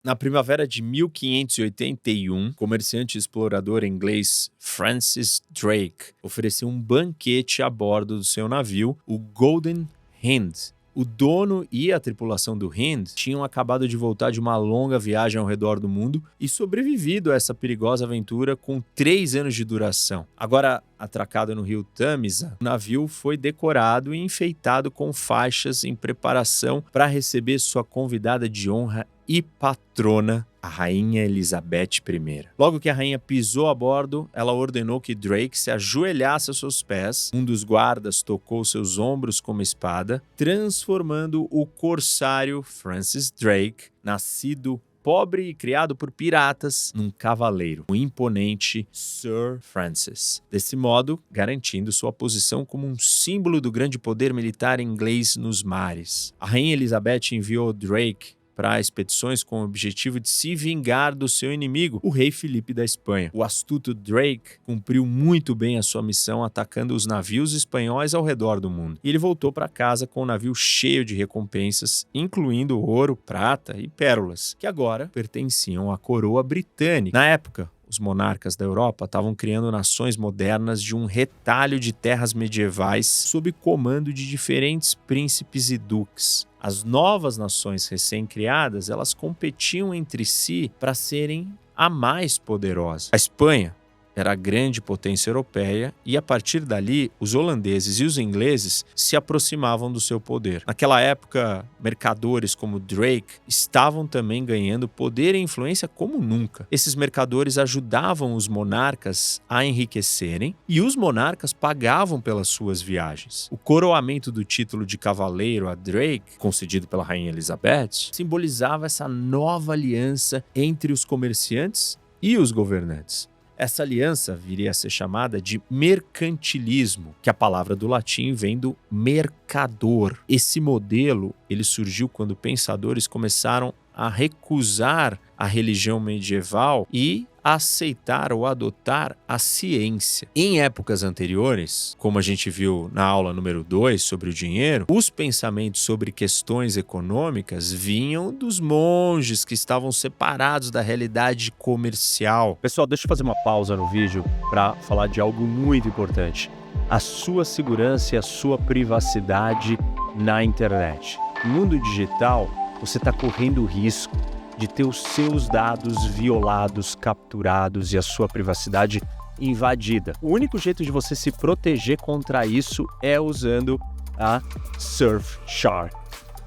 Na primavera de 1581, o comerciante e explorador inglês Francis Drake ofereceu um banquete a bordo do seu navio, o Golden Hind. O dono e a tripulação do Hind tinham acabado de voltar de uma longa viagem ao redor do mundo e sobrevivido a essa perigosa aventura com 3 anos de duração. Agora, atracado no rio Tamisa, o navio foi decorado e enfeitado com faixas em preparação para receber sua convidada de honra e patrona, a Rainha Elizabeth I. Logo que a rainha pisou a bordo, ela ordenou que Drake se ajoelhasse a seus pés. Um dos guardas tocou seus ombros com uma espada, transformando o corsário Francis Drake, nascido pobre e criado por piratas, num cavaleiro, o imponente Sir Francis. Desse modo, garantindo sua posição como um símbolo do grande poder militar inglês nos mares. A Rainha Elizabeth enviou Drake para expedições com o objetivo de se vingar do seu inimigo, o rei Filipe da Espanha. O astuto Drake cumpriu muito bem a sua missão atacando os navios espanhóis ao redor do mundo. E ele voltou para casa com um navio cheio de recompensas, incluindo ouro, prata e pérolas, que agora pertenciam à coroa britânica. Na época, os monarcas da Europa estavam criando nações modernas de um retalho de terras medievais sob comando de diferentes príncipes e duques. As novas nações recém-criadas, elas competiam entre si para serem a mais poderosa. A Espanha era a grande potência europeia e, a partir dali, os holandeses e os ingleses se aproximavam do seu poder. Naquela época, mercadores como Drake estavam também ganhando poder e influência como nunca. Esses mercadores ajudavam os monarcas a enriquecerem e os monarcas pagavam pelas suas viagens. O coroamento do título de cavaleiro a Drake, concedido pela Rainha Elizabeth, simbolizava essa nova aliança entre os comerciantes e os governantes. Essa aliança viria a ser chamada de mercantilismo, que a palavra do latim vem do mercador. Esse modelo ele surgiu quando pensadores começaram a recusar a religião medieval e a aceitar ou adotar a ciência. Em épocas anteriores, como a gente viu na aula número 2 sobre o dinheiro, os pensamentos sobre questões econômicas vinham dos monges que estavam separados da realidade comercial. Pessoal, deixa eu fazer uma pausa no vídeo para falar de algo muito importante. A sua segurança e a sua privacidade na internet. No mundo digital, você está correndo o risco de ter os seus dados violados, capturados e a sua privacidade invadida. O único jeito de você se proteger contra isso é usando a Surfshark.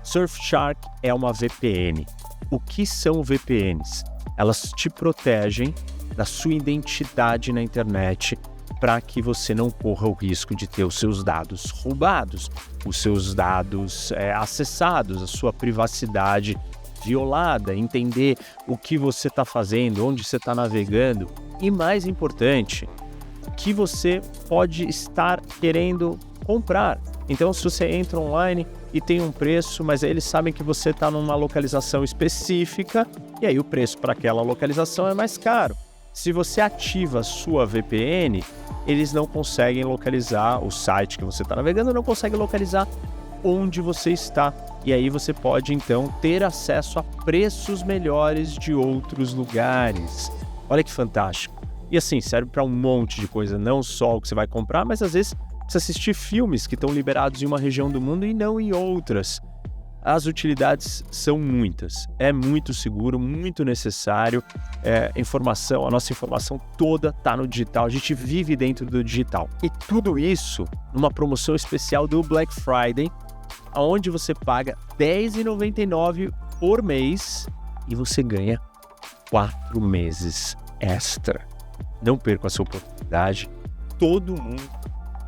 Surfshark é uma VPN. O que são VPNs? Elas te protegem da sua identidade na internet para que você não corra o risco de ter os seus dados roubados, os seus dados acessados, a sua privacidade violada, entender o que você está fazendo, onde você está navegando e, mais importante, o que você pode estar querendo comprar. Então, se você entra online e tem um preço, mas aí eles sabem que você está numa localização específica e aí o preço para aquela localização é mais caro. Se você ativa a sua VPN, eles não conseguem localizar o site que você está navegando, não conseguem localizar onde você está. E aí você pode, então, ter acesso a preços melhores de outros lugares. Olha que fantástico. E assim, serve para um monte de coisa, não só o que você vai comprar, mas às vezes precisa assistir filmes que estão liberados em uma região do mundo e não em outras. As utilidades são muitas. É muito seguro, muito necessário. A nossa informação toda está no digital. A gente vive dentro do digital. E tudo isso numa promoção especial do Black Friday, onde você paga R$10,99 por mês e você ganha 4 meses extra. Não perca essa oportunidade. Todo mundo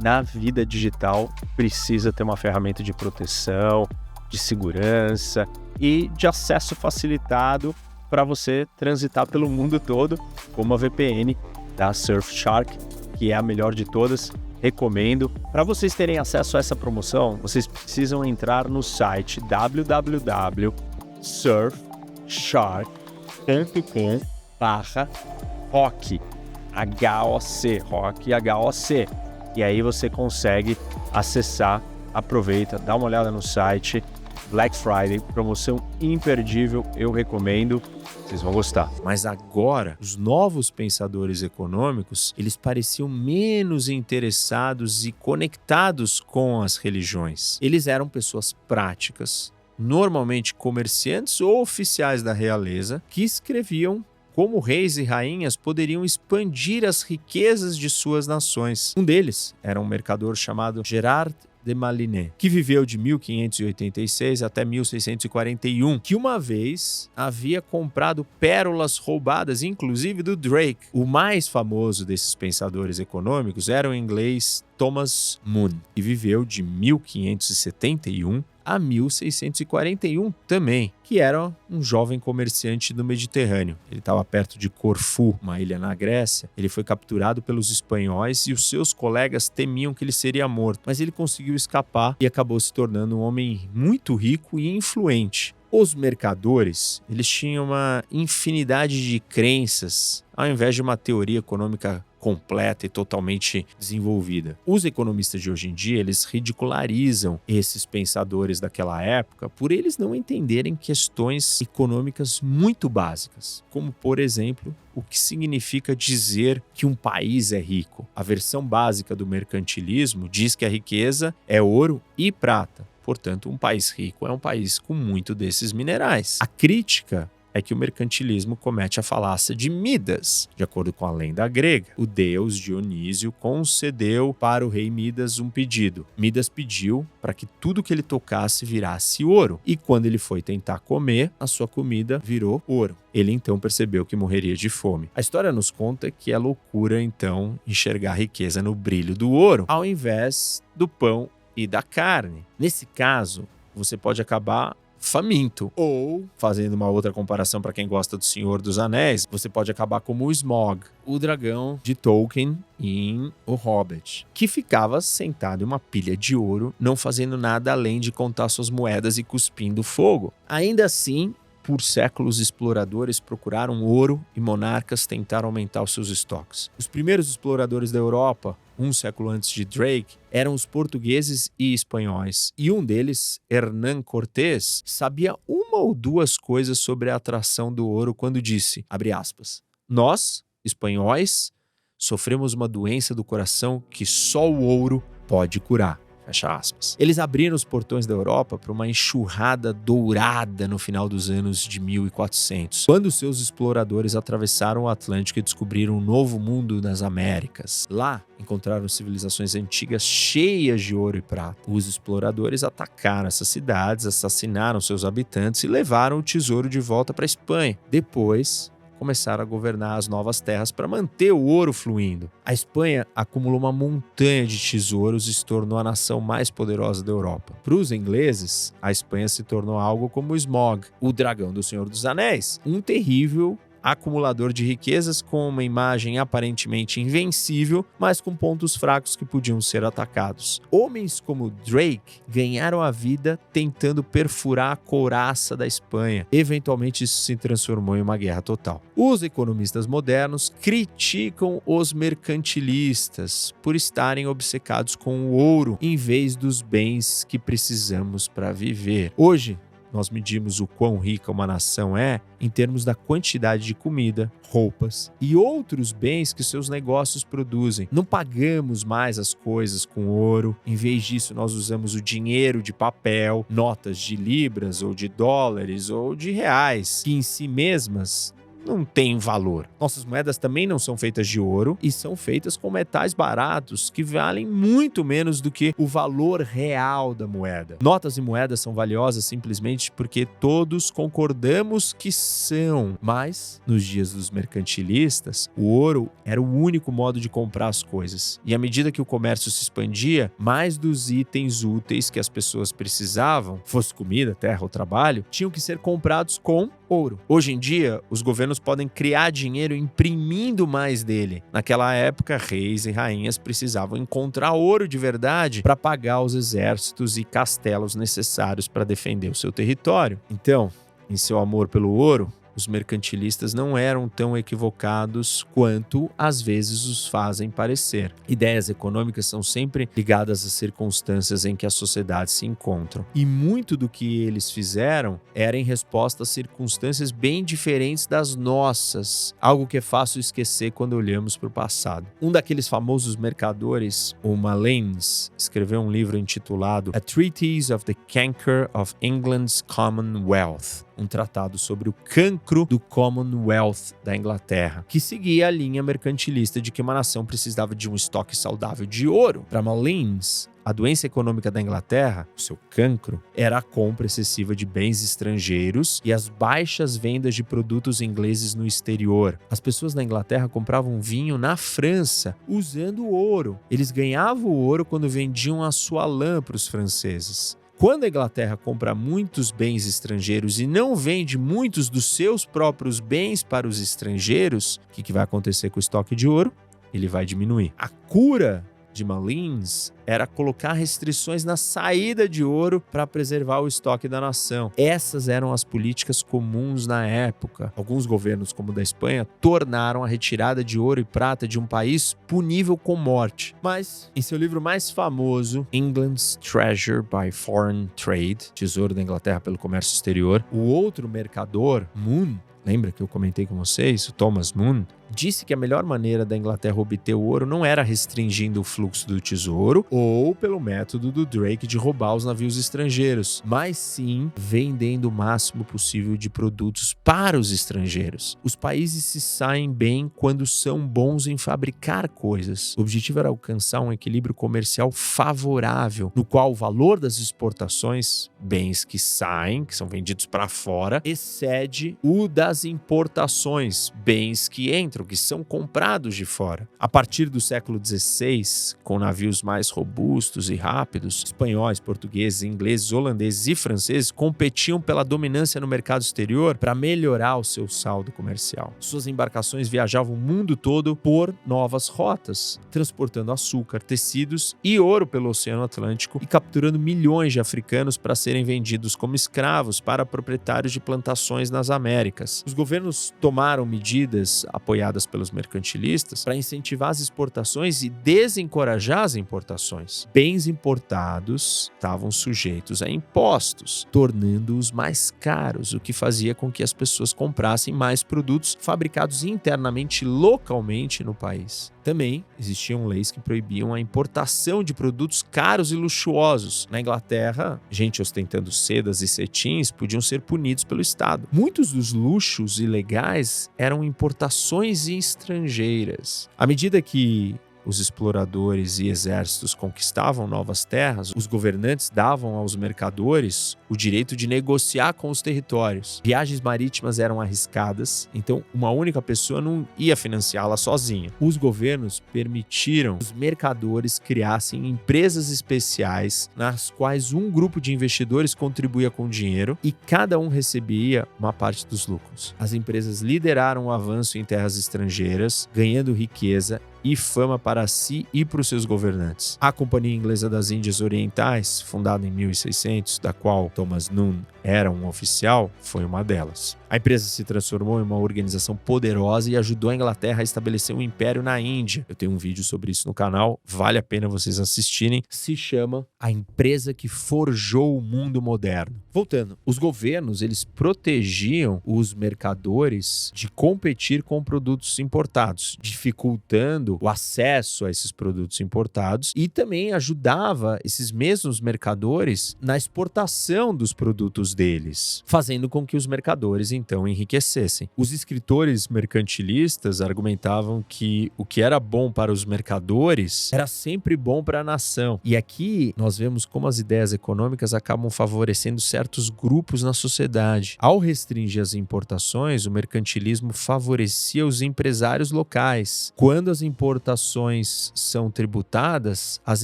na vida digital precisa ter uma ferramenta de proteção, de segurança e de acesso facilitado para você transitar pelo mundo todo com uma VPN da Surfshark, que é a melhor de todas. Recomendo. Para vocês terem acesso a essa promoção, vocês precisam entrar no site www.surfshark.com/rock, H-O-C, e aí você consegue acessar. Aproveita, dá uma olhada no site. Black Friday, promoção imperdível, eu recomendo. Vocês vão gostar. Mas agora, os novos pensadores econômicos, eles pareciam menos interessados e conectados com as religiões. Eles eram pessoas práticas, normalmente comerciantes ou oficiais da realeza, que escreviam como reis e rainhas poderiam expandir as riquezas de suas nações. Um deles era um mercador chamado Gérard de Malinet, que viveu de 1586 até 1641, que uma vez havia comprado pérolas roubadas, inclusive do Drake. O mais famoso desses pensadores econômicos era o inglês Thomas Moon, que viveu de 1571 a 1641 também, que era um jovem comerciante do Mediterrâneo. Ele estava perto de Corfu, uma ilha na Grécia. Ele foi capturado pelos espanhóis e os seus colegas temiam que ele seria morto, mas ele conseguiu escapar e acabou se tornando um homem muito rico e influente. Os mercadores, eles tinham uma infinidade de crenças, ao invés de uma teoria econômica completa e totalmente desenvolvida. Os economistas de hoje em dia, eles ridicularizam esses pensadores daquela época por eles não entenderem questões econômicas muito básicas, como, por exemplo, o que significa dizer que um país é rico. A versão básica do mercantilismo diz que a riqueza é ouro e prata. Portanto, um país rico é um país com muito desses minerais. A crítica é que o mercantilismo comete a falácia de Midas. De acordo com a lenda grega, o deus Dionísio concedeu para o rei Midas um pedido. Midas pediu para que tudo que ele tocasse virasse ouro. E quando ele foi tentar comer, a sua comida virou ouro. Ele então percebeu que morreria de fome. A história nos conta que é loucura, então, enxergar a riqueza no brilho do ouro, ao invés do pão e da carne. Nesse caso, você pode acabar faminto. Ou, fazendo uma outra comparação para quem gosta do Senhor dos Anéis, você pode acabar como o Smaug, o dragão de Tolkien em O Hobbit, que ficava sentado em uma pilha de ouro, não fazendo nada além de contar suas moedas e cuspindo fogo. Ainda assim, por séculos, exploradores procuraram ouro e monarcas tentaram aumentar os seus estoques. Os primeiros exploradores da Europa, um século antes de Drake, eram os portugueses e espanhóis. E um deles, Hernán Cortés, sabia uma ou duas coisas sobre a atração do ouro quando disse, abre aspas, nós, espanhóis, sofremos uma doença do coração que só o ouro pode curar. Fecha aspas. Eles abriram os portões da Europa para uma enxurrada dourada no final dos anos de 1400, quando seus exploradores atravessaram o Atlântico e descobriram um novo mundo nas Américas. Lá, encontraram civilizações antigas cheias de ouro e prata. Os exploradores atacaram essas cidades, assassinaram seus habitantes e levaram o tesouro de volta para a Espanha. Depois, começaram a governar as novas terras para manter o ouro fluindo. A Espanha acumulou uma montanha de tesouros e se tornou a nação mais poderosa da Europa. Para os ingleses, a Espanha se tornou algo como o Smaug, o dragão do Senhor dos Anéis, um terrível acumulador de riquezas com uma imagem aparentemente invencível, mas com pontos fracos que podiam ser atacados. Homens como Drake ganharam a vida tentando perfurar a couraça da Espanha. Eventualmente isso se transformou em uma guerra total. Os economistas modernos criticam os mercantilistas por estarem obcecados com o ouro em vez dos bens que precisamos para viver. Hoje, nós medimos o quão rica uma nação é em termos da quantidade de comida, roupas e outros bens que seus negócios produzem. Não pagamos mais as coisas com ouro. Em vez disso, nós usamos o dinheiro de papel, notas de libras ou de dólares ou de reais, que em si mesmas não tem valor. Nossas moedas também não são feitas de ouro e são feitas com metais baratos que valem muito menos do que o valor real da moeda. Notas e moedas são valiosas simplesmente porque todos concordamos que são, mas nos dias dos mercantilistas, o ouro era o único modo de comprar as coisas. E à medida que o comércio se expandia, mais dos itens úteis que as pessoas precisavam, fosse comida, terra ou trabalho, tinham que ser comprados com ouro. Hoje em dia, os governos podem criar dinheiro imprimindo mais dele. Naquela época, reis e rainhas precisavam encontrar ouro de verdade para pagar os exércitos e castelos necessários para defender o seu território. Então, em seu amor pelo ouro, os mercantilistas não eram tão equivocados quanto às vezes os fazem parecer. Ideias econômicas são sempre ligadas às circunstâncias em que as sociedades se encontram. E muito do que eles fizeram era em resposta a circunstâncias bem diferentes das nossas, algo que é fácil esquecer quando olhamos para o passado. Um daqueles famosos mercadores, o Malins, escreveu um livro intitulado A Treatise of the Canker of England's Commonwealth, um tratado sobre o cancro do Commonwealth da Inglaterra, que seguia a linha mercantilista de que uma nação precisava de um estoque saudável de ouro. Para Malins, a doença econômica da Inglaterra, o seu cancro, era a compra excessiva de bens estrangeiros e as baixas vendas de produtos ingleses no exterior. As pessoas na Inglaterra compravam vinho na França usando ouro. Eles ganhavam o ouro quando vendiam a sua lã para os franceses. Quando a Inglaterra compra muitos bens estrangeiros e não vende muitos dos seus próprios bens para os estrangeiros, o que vai acontecer com o estoque de ouro? Ele vai diminuir. A cura de Malins era colocar restrições na saída de ouro para preservar o estoque da nação. Essas eram as políticas comuns na época. Alguns governos, como o da Espanha, tornaram a retirada de ouro e prata de um país punível com morte. Mas, em seu livro mais famoso, England's Treasure by Foreign Trade, Tesouro da Inglaterra pelo Comércio Exterior, o outro mercador, Moon, lembra que eu comentei com vocês, o Thomas Moon, disse que a melhor maneira da Inglaterra obter o ouro não era restringindo o fluxo do tesouro ou pelo método do Drake de roubar os navios estrangeiros, mas sim vendendo o máximo possível de produtos para os estrangeiros. Os países se saem bem quando são bons em fabricar coisas. O objetivo era alcançar um equilíbrio comercial favorável, no qual o valor das exportações, bens que saem, que são vendidos para fora, excede o das importações, bens que entram, que são comprados de fora. A partir do século XVI, com navios mais robustos e rápidos, espanhóis, portugueses, ingleses, holandeses e franceses competiam pela dominância no mercado exterior para melhorar o seu saldo comercial. Suas embarcações viajavam o mundo todo por novas rotas, transportando açúcar, tecidos e ouro pelo Oceano Atlântico e capturando milhões de africanos para serem vendidos como escravos para proprietários de plantações nas Américas. Os governos tomaram medidas apoiadas pelos mercantilistas para incentivar as exportações e desencorajar as importações. Bens importados estavam sujeitos a impostos, tornando-os mais caros, o que fazia com que as pessoas comprassem mais produtos fabricados internamente, localmente no país. Também existiam leis que proibiam a importação de produtos caros e luxuosos. Na Inglaterra, gente ostentando sedas e cetins podiam ser punidos pelo Estado. Muitos dos luxos ilegais eram importações estrangeiras. À medida que os exploradores e exércitos conquistavam novas terras, os governantes davam aos mercadores o direito de negociar com os territórios. Viagens marítimas eram arriscadas, então uma única pessoa não ia financiá-la sozinha. Os governos permitiram que os mercadores criassem empresas especiais nas quais um grupo de investidores contribuía com dinheiro e cada um recebia uma parte dos lucros. As empresas lideraram o avanço em terras estrangeiras, ganhando riqueza e fama para si e para os seus governantes. A Companhia Inglesa das Índias Orientais, fundada em 1600, da qual Thomas Moon era um oficial, foi uma delas. A empresa se transformou em uma organização poderosa e ajudou a Inglaterra a estabelecer um império na Índia. Eu tenho um vídeo sobre isso no canal, vale a pena vocês assistirem. Se chama A Empresa que Forjou o Mundo Moderno. Voltando, os governos, eles protegiam os mercadores de competir com produtos importados, dificultando o acesso a esses produtos importados e também ajudava esses mesmos mercadores na exportação dos produtos deles, fazendo com que os mercadores então enriquecessem. Os escritores mercantilistas argumentavam que o que era bom para os mercadores era sempre bom para a nação. E aqui nós vemos como as ideias econômicas acabam favorecendo certos grupos na sociedade. Ao restringir as importações, o mercantilismo favorecia os empresários locais. Quando as importações são tributadas, as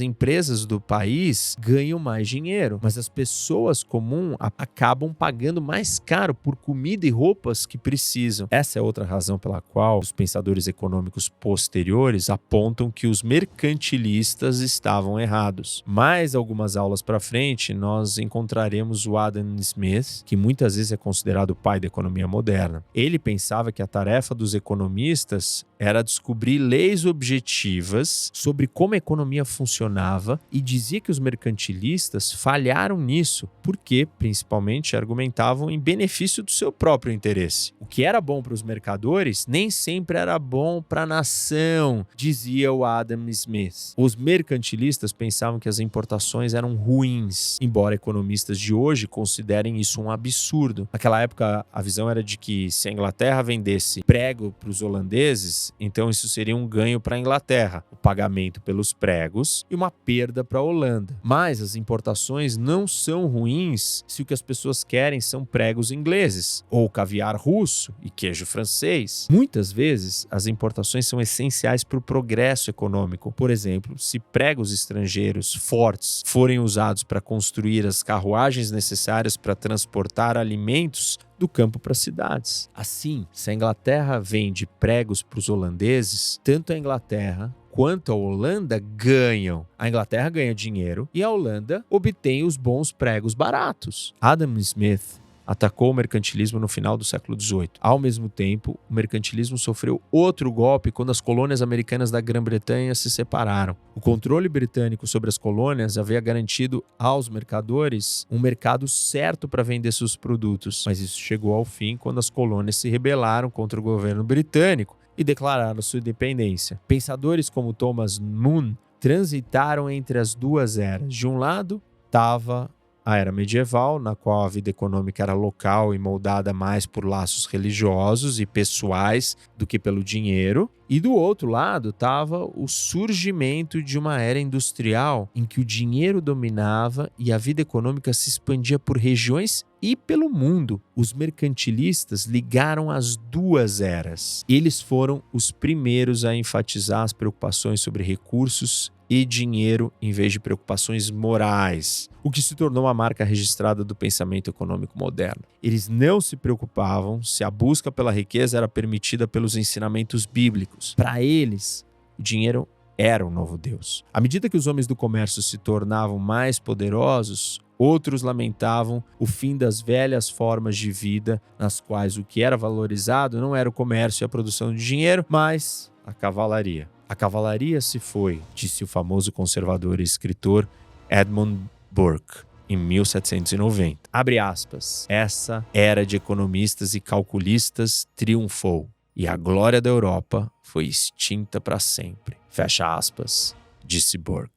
empresas do país ganham mais dinheiro, mas as pessoas comuns acabam pagando mais caro por comida comida e roupas que precisam. Essa é outra razão pela qual os pensadores econômicos posteriores apontam que os mercantilistas estavam errados. Mais algumas aulas para frente, nós encontraremos o Adam Smith, que muitas vezes é considerado o pai da economia moderna. Ele pensava que a tarefa dos economistas era descobrir leis objetivas sobre como a economia funcionava e dizia que os mercantilistas falharam nisso, porque, principalmente, argumentavam em benefício do seu próprio interesse. O que era bom para os mercadores nem sempre era bom para a nação, dizia o Adam Smith. Os mercantilistas pensavam que as importações eram ruins, embora economistas de hoje considerem isso um absurdo. Naquela época, a visão era de que se a Inglaterra vendesse prego para os holandeses, então isso seria um ganho para a Inglaterra, o pagamento pelos pregos e uma perda para a Holanda. Mas as importações não são ruins se o que as pessoas querem são pregos ingleses, ou caviar russo e queijo francês. Muitas vezes, as importações são essenciais para o progresso econômico. Por exemplo, se pregos estrangeiros fortes forem usados para construir as carruagens necessárias para transportar alimentos do campo para as cidades. Assim, se a Inglaterra vende pregos para os holandeses, tanto a Inglaterra quanto a Holanda ganham. A Inglaterra ganha dinheiro e a Holanda obtém os bons pregos baratos. Adam Smith atacou o mercantilismo no final do século XVIII. Ao mesmo tempo, o mercantilismo sofreu outro golpe quando as colônias americanas da Grã-Bretanha se separaram. O controle britânico sobre as colônias havia garantido aos mercadores um mercado certo para vender seus produtos, mas isso chegou ao fim quando as colônias se rebelaram contra o governo britânico e declararam sua independência. Pensadores como Thomas Moon transitaram entre as duas eras. De um lado, estava a era medieval, na qual a vida econômica era local e moldada mais por laços religiosos e pessoais do que pelo dinheiro. E do outro lado estava o surgimento de uma era industrial em que o dinheiro dominava e a vida econômica se expandia por regiões e pelo mundo. Os mercantilistas ligaram as duas eras. Eles foram os primeiros a enfatizar as preocupações sobre recursos e dinheiro em vez de preocupações morais, o que se tornou uma marca registrada do pensamento econômico moderno. Eles não se preocupavam se a busca pela riqueza era permitida pelos ensinamentos bíblicos. Para eles, o dinheiro era o novo Deus. À medida que os homens do comércio se tornavam mais poderosos, outros lamentavam o fim das velhas formas de vida, nas quais o que era valorizado não era o comércio e a produção de dinheiro, mas a cavalaria. A cavalaria se foi, disse o famoso conservador e escritor Edmund Burke, em 1790. Abre aspas. Essa era de economistas e calculistas triunfou, e a glória da Europa foi extinta para sempre. Fecha aspas, disse Burke.